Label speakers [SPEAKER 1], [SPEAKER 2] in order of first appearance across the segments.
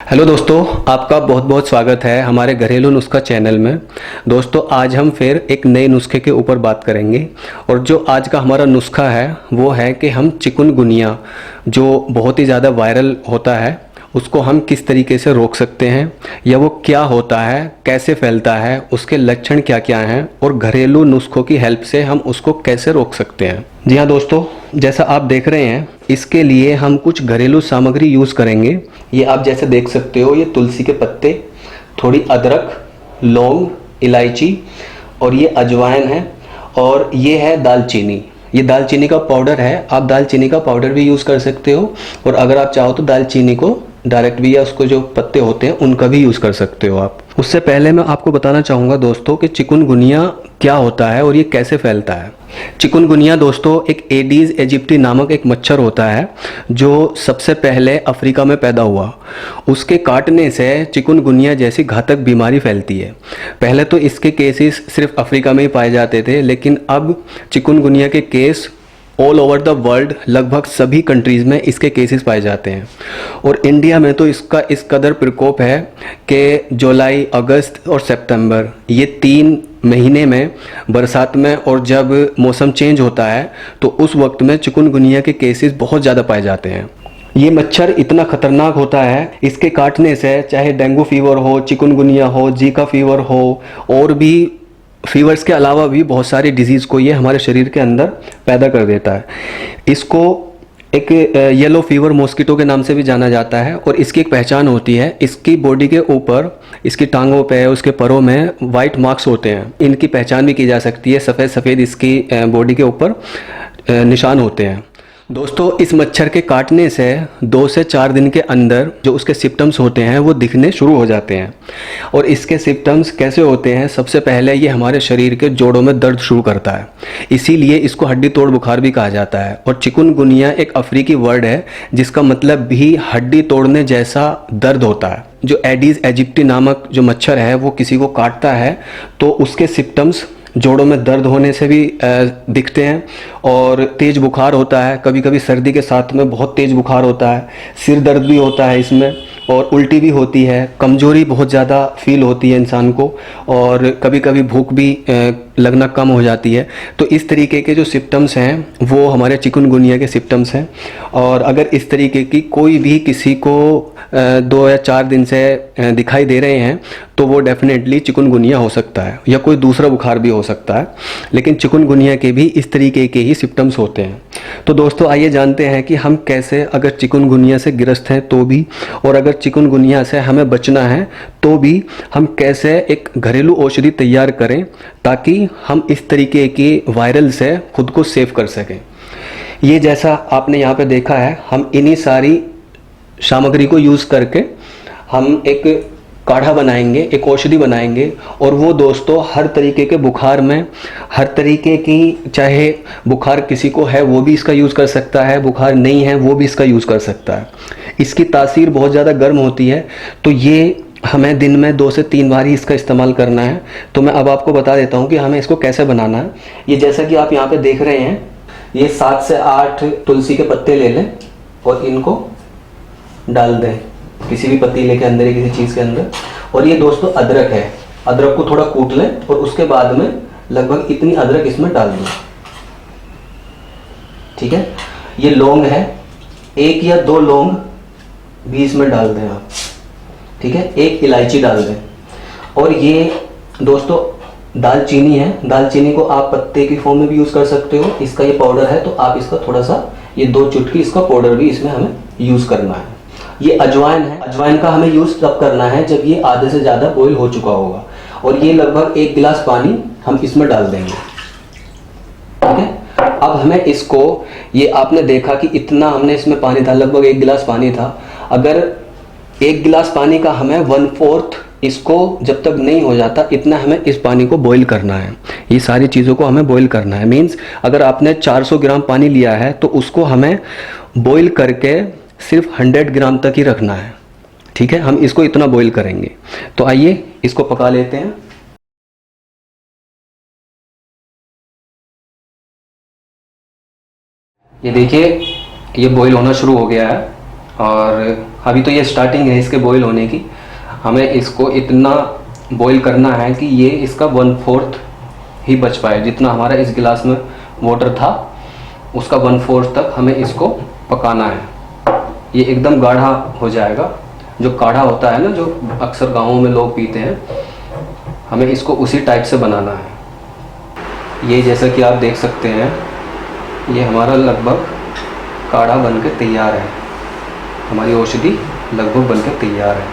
[SPEAKER 1] Hello दोस्तों, आपका बहुत बहुत स्वागत है हमारे घरेलू नुस्खा चैनल में। दोस्तों, आज हम फिर एक नए नुस्खे के ऊपर बात करेंगे और जो आज का हमारा नुस्खा है वो है कि हम चिकनगुनिया जो बहुत ही ज़्यादा वायरल होता है उसको हम किस तरीके से रोक सकते हैं, या वो क्या होता है, कैसे फैलता है, उसके लक्षण क्या क्या हैं और घरेलू नुस्खों की हेल्प से हम उसको कैसे रोक सकते हैं। जी हाँ दोस्तों, जैसा आप देख रहे हैं इसके लिए हम कुछ घरेलू सामग्री यूज़ करेंगे। ये आप जैसे देख सकते हो, ये तुलसी के पत्ते, थोड़ी अदरक, लौंग, इलायची और ये अजवाइन है और ये है दालचीनी। ये दालचीनी का पाउडर है, आप दालचीनी का पाउडर भी यूज़ कर सकते हो और अगर आप चाहो तो दालचीनी को डायरेक्ट भी या उसको जो पत्ते होते हैं उनका भी यूज़ कर सकते हो आप। उससे पहले मैं आपको बताना चाहूँगा दोस्तों कि चिकनगुनिया क्या होता है और ये कैसे फैलता है। चिकनगुनिया दोस्तों एक एडीज एजिप्टी नामक एक मच्छर होता है जो सबसे पहले अफ्रीका में पैदा हुआ। उसके काटने से चिकनगुनिया जैसी घातक बीमारी फैलती है। पहले तो इसके केसेस सिर्फ अफ्रीका में ही पाए जाते थे, लेकिन अब चिकनगुनिया के case all over the world लगभग सभी कंट्रीज़ में इसके केसेस पाए जाते हैं। और इंडिया में तो इसका इस कदर प्रकोप है कि जुलाई, अगस्त और सितंबर ये 3 महीने में बरसात में और जब मौसम चेंज होता है तो उस वक्त में चिकनगुनिया के केसेस बहुत ज़्यादा पाए जाते हैं। ये मच्छर इतना खतरनाक होता है, इसके काटने से चाहे डेंगू फीवर हो, चिकनगुनिया हो, जीका फीवर हो और भी फीवर्स के अलावा भी बहुत सारी डिजीज़ को ये हमारे शरीर के अंदर पैदा कर देता है। इसको एक येलो फीवर मॉस्किटो के नाम से भी जाना जाता है और इसकी एक पहचान होती है, इसकी बॉडी के ऊपर, इसकी टांगों पे, उसके परों में वाइट मार्क्स होते हैं। इनकी पहचान भी की जा सकती है, सफ़ेद सफ़ेद इसकी बॉडी के ऊपर निशान होते हैं। दोस्तों, इस मच्छर के काटने से 2 से 4 दिन के अंदर जो उसके सिम्टम्स होते हैं वो दिखने शुरू हो जाते हैं। और इसके सिम्टम्स कैसे होते हैं? सबसे पहले ये हमारे शरीर के जोड़ों में दर्द शुरू करता है, इसीलिए इसको हड्डी तोड़ बुखार भी कहा जाता है। और चिकनगुनिया एक अफ्रीकी वर्ड है जिसका मतलब भी हड्डी तोड़ने जैसा दर्द होता है। जो एडीज एजिप्टी नामक जो मच्छर है वो किसी को काटता है तो उसके सिम्टम्स जोड़ों में दर्द होने से भी दिखते हैं और तेज़ बुखार होता है। कभी कभी सर्दी के साथ में बहुत तेज़ बुखार होता है, सिर दर्द भी होता है इसमें और उल्टी भी होती है, कमज़ोरी बहुत ज़्यादा फील होती है इंसान को और कभी कभी भूख भी लगना कम हो जाती है। तो इस तरीके के जो सिम्टम्स हैं वो हमारे चिकनगुनिया के सिम्टम्स हैं। और अगर इस तरीके की कोई भी किसी को 2 या 4 दिन से दिखाई दे रहे हैं तो वो डेफिनेटली चिकनगुनिया हो सकता है या कोई दूसरा बुखार भी हो सकता है, लेकिन चिकनगुनिया के भी इस तरीके के ही सिम्टम्स होते हैं। तो दोस्तों, आइए जानते हैं कि हम कैसे, अगर चिकनगुनिया से ग्रस्त हैं तो भी, और अगर चिकनगुनिया से हमें बचना है तो भी, हम कैसे एक घरेलू औषधि तैयार करें ताकि हम इस तरीके की वायरल से खुद को सेव कर सकें। ये जैसा आपने यहाँ पे देखा है, हम इन्हीं सारी सामग्री को यूज़ करके हम एक काढ़ा बनाएंगे, एक औषधि बनाएंगे। और वो दोस्तों हर तरीके के बुखार में, हर तरीके की, चाहे बुखार किसी को है वो भी इसका यूज़ कर सकता है, बुखार नहीं है वो भी इसका यूज़ कर सकता है। इसकी तासीर बहुत ज़्यादा गर्म होती है तो ये हमें दिन में 2 से 3 बार ही इसका इस्तेमाल करना है। तो मैं अब आपको बता देता हूँ कि हमें इसको कैसे बनाना है। ये जैसा कि आप यहाँ पे देख रहे हैं, ये 7 से 8 तुलसी के पत्ते ले लें और इनको डाल दें किसी भी पतीले के अंदर या किसी चीज़ के अंदर। और ये दोस्तों अदरक है, अदरक को थोड़ा कूट लें और उसके बाद में लगभग इतनी अदरक इसमें डाल दें, ठीक है। ये लौंग है, 1 या 2 लौंग भी इसमें डाल दें आप, ठीक है। 1 इलायची डाल दें। और ये दोस्तों दालचीनी है, दालचीनी को आप पत्ते की फॉर्म में भी यूज़ कर सकते हो। इसका ये पाउडर है तो आप इसका थोड़ा सा, ये 2 चुटकी इसका पाउडर भी इसमें हमें यूज़ करना है। ये अजवाइन है, अजवाइन का हमें यूज़ तब करना है जब ये आधे से ज़्यादा बॉईल हो चुका होगा। और ये लगभग 1 गिलास पानी हम इसमें डाल देंगे, ठीक है। अब हमें इसको, ये आपने देखा कि इतना हमने इसमें पानी था, लगभग 1 गिलास पानी था। अगर 1 गिलास पानी का हमें 1/4 इसको जब तक नहीं हो जाता इतना हमें इस पानी को बॉईल करना है। ये सारी चीज़ों को हमें बॉईल करना है। मीन्स अगर आपने 400 ग्राम पानी लिया है तो उसको हमें बॉईल करके सिर्फ 100 ग्राम तक ही रखना है, ठीक है। हम इसको इतना बॉईल करेंगे। तो आइए इसको पका लेते हैं। ये देखिए, ये बॉईल होना शुरू हो गया है और अभी तो ये स्टार्टिंग है इसके बॉईल होने की। हमें इसको इतना बॉईल करना है कि ये इसका 1/4 ही बच पाए। जितना हमारा इस गिलास में वाटर था उसका 1/4 तक हमें इसको पकाना है। ये एकदम गाढ़ा हो जाएगा, जो काढ़ा होता है ना, जो अक्सर गाँवों में लोग पीते हैं, हमें इसको उसी टाइप से बनाना है। ये जैसा कि आप देख सकते हैं, ये हमारा लगभग काढ़ा बनकर तैयार है। हमारी औषधि लगभग बनकर तैयार है।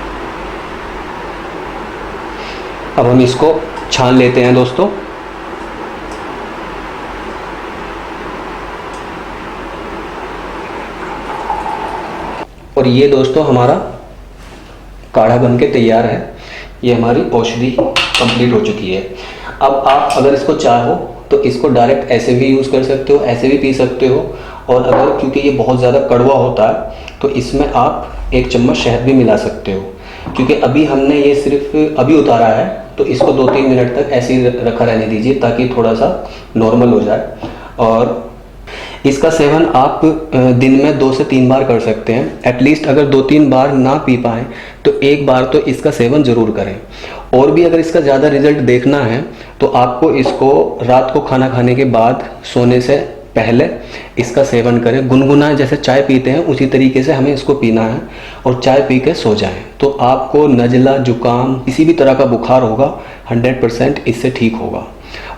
[SPEAKER 1] अब हम इसको छान लेते हैं दोस्तों। और ये दोस्तों हमारा काढ़ा बनके तैयार है। ये हमारी औषधि कंप्लीट हो चुकी है। अब आप अगर इसको चाहो तो इसको डायरेक्ट ऐसे भी यूज़ कर सकते हो, ऐसे भी पी सकते हो। और अगर, क्योंकि ये बहुत ज़्यादा कड़वा होता है, तो इसमें आप 1 चम्मच शहद भी मिला सकते हो। क्योंकि अभी हमने ये सिर्फ अभी उतारा है, तो इसको 2-3 मिनट तक ऐसे ही रखा रहने दीजिए ताकि थोड़ा सा नॉर्मल हो जाए। और इसका सेवन आप दिन में 2 से 3 बार कर सकते हैं। एटलीस्ट अगर 2-3 बार ना पी पाएँ तो 1 बार तो इसका सेवन ज़रूर करें। और भी अगर इसका ज़्यादा रिजल्ट देखना है तो आपको इसको रात को खाना खाने के बाद सोने से पहले इसका सेवन करें। गुनगुना जैसे चाय पीते हैं उसी तरीके से हमें इसको पीना है और चाय पी के सो जाएं। तो आपको नज़ला, जुकाम, किसी भी तरह का बुखार होगा 100% इससे ठीक होगा।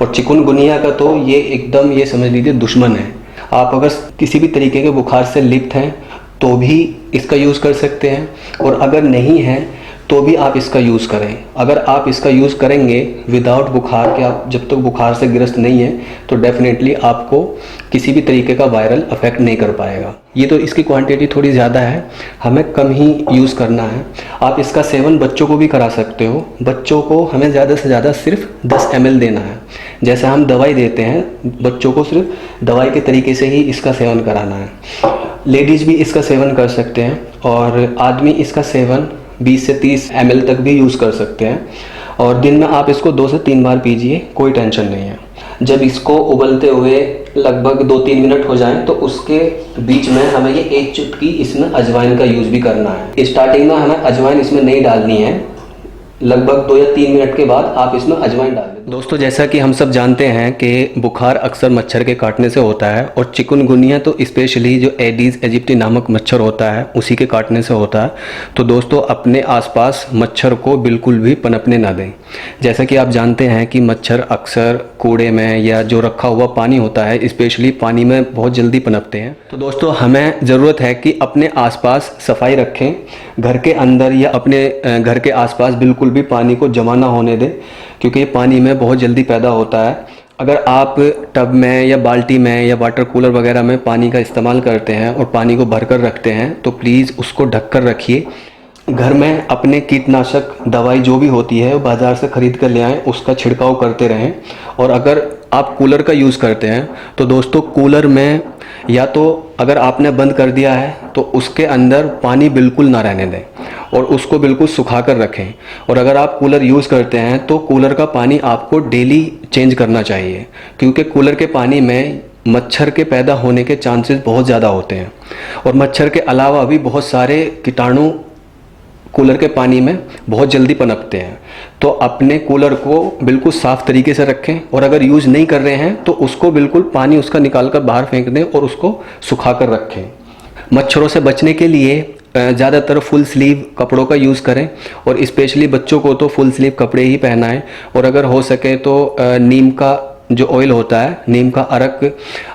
[SPEAKER 1] और चिकुनगुनिया का तो ये एकदम, ये समझ लीजिए दुश्मन है। आप अगर किसी भी तरीके के बुखार से लिप्त हैं तो भी इसका यूज़ कर सकते हैं, और अगर नहीं है तो भी आप इसका यूज़ करें। अगर आप इसका यूज़ करेंगे विदाउट बुखार के, आप जब तक बुखार से ग्रस्त नहीं है, तो डेफिनेटली आपको किसी भी तरीके का वायरल अफेक्ट नहीं कर पाएगा। ये तो इसकी क्वांटिटी थोड़ी ज़्यादा है, हमें कम ही यूज़ करना है। आप इसका सेवन बच्चों को भी करा सकते हो। बच्चों को हमें ज़्यादा से ज़्यादा सिर्फ 10 ml देना है। जैसे हम दवाई देते हैं, बच्चों को सिर्फ दवाई के तरीके से ही इसका सेवन कराना है। लेडीज़ भी इसका सेवन कर सकते हैं और आदमी इसका सेवन 20 से 30 ml तक भी यूज़ कर सकते हैं। और दिन में आप इसको 2 से 3 बार पीजिए, कोई टेंशन नहीं है। जब इसको उबलते हुए लगभग 2-3 मिनट हो जाएं तो उसके बीच में हमें ये 1 चुटकी इसमें अजवाइन का यूज़ भी करना है। स्टार्टिंग में हमें अजवाइन इसमें नहीं डालनी है, लगभग 2 या 3 मिनट के बाद आप इसमें अजवाइन डाल दें। दोस्तों, जैसा कि हम सब जानते हैं कि बुखार अक्सर मच्छर के काटने से होता है, और चिकुनगुनिया तो स्पेशली जो एडीज एजिप्टी नामक मच्छर होता है उसी के काटने से होता है। तो दोस्तों, अपने आसपास मच्छर को बिल्कुल भी पनपने ना दें। जैसा कि आप जानते हैं कि मच्छर अक्सर कूड़े में या जो रखा हुआ पानी होता है, स्पेशली पानी में बहुत जल्दी पनपते हैं। तो दोस्तों, हमें ज़रूरत है कि अपने आसपास सफाई रखें। घर के अंदर या अपने घर के आसपास बिल्कुल भी पानी को जमा ना होने दें, क्योंकि ये पानी में बहुत जल्दी पैदा होता है। अगर आप टब में या बाल्टी में या वाटर कूलर वगैरह में पानी का इस्तेमाल करते हैं और पानी को भरकर रखते हैं तो प्लीज़ उसको ढककर रखिए। घर में अपने कीटनाशक दवाई जो भी होती है वो बाज़ार से ख़रीद कर ले आएँ, उसका छिड़काव करते रहें। और अगर आप कूलर का यूज़ करते हैं तो दोस्तों, कूलर में या तो अगर आपने बंद कर दिया है तो उसके अंदर पानी बिल्कुल ना रहने दें और उसको बिल्कुल सुखा कर रखें। और अगर आप कूलर यूज़ करते हैं तो कूलर का पानी आपको डेली चेंज करना चाहिए, क्योंकि कूलर के पानी में मच्छर के पैदा होने के चांसेस बहुत ज़्यादा होते हैं। और मच्छर के अलावा भी बहुत सारे कीटाणु कूलर के पानी में बहुत जल्दी पनपते हैं। तो अपने कूलर को बिल्कुल साफ़ तरीके से रखें, और अगर यूज़ नहीं कर रहे हैं तो उसको बिल्कुल पानी उसका निकाल कर बाहर फेंक दें और उसको सुखा कर रखें। मच्छरों से बचने के लिए ज़्यादातर फुल स्लीव कपड़ों का यूज़ करें, और स्पेशली बच्चों को तो फुल स्लीव कपड़े ही पहनाएं। और अगर हो सके तो नीम का जो ऑयल होता है, नीम का अर्क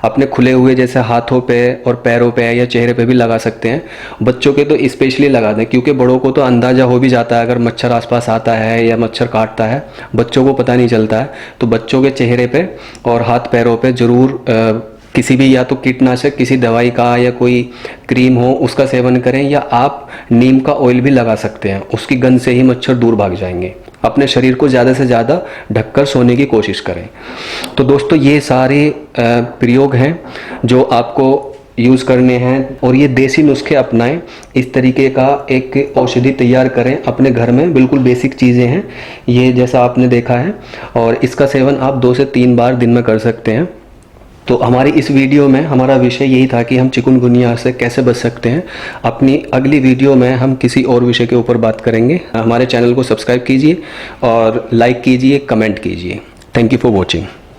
[SPEAKER 1] अपने खुले हुए जैसे हाथों पे और पैरों पे या चेहरे पे भी लगा सकते हैं। बच्चों के तो स्पेशली लगा दें, क्योंकि बड़ों को तो अंदाज़ा हो भी जाता है अगर मच्छर आसपास आता है या मच्छर काटता है, बच्चों को पता नहीं चलता है। तो बच्चों के चेहरे पे और हाथ पैरों पे ज़रूर किसी भी या तो कीटनाशक किसी दवाई का या कोई क्रीम हो उसका सेवन करें, या आप नीम का ऑयल भी लगा सकते हैं, उसकी गंध से ही मच्छर दूर भाग जाएंगे। अपने शरीर को ज़्यादा से ज़्यादा ढककर सोने की कोशिश करें। तो दोस्तों, ये सारे प्रयोग हैं जो आपको यूज़ करने हैं, और ये देसी नुस्खे अपनाएं। इस तरीके का एक औषधि तैयार करें अपने घर में, बिल्कुल बेसिक चीज़ें हैं ये, जैसा आपने देखा है। और इसका सेवन आप 2 से 3 बार दिन में कर सकते हैं। तो हमारी इस वीडियो में हमारा विषय यही था कि हम चिकुनगुनिया से कैसे बच सकते हैं। अपनी अगली वीडियो में हम किसी और विषय के ऊपर बात करेंगे। हमारे चैनल को सब्सक्राइब कीजिए और लाइक कीजिए, कमेंट कीजिए। Thank you for watching.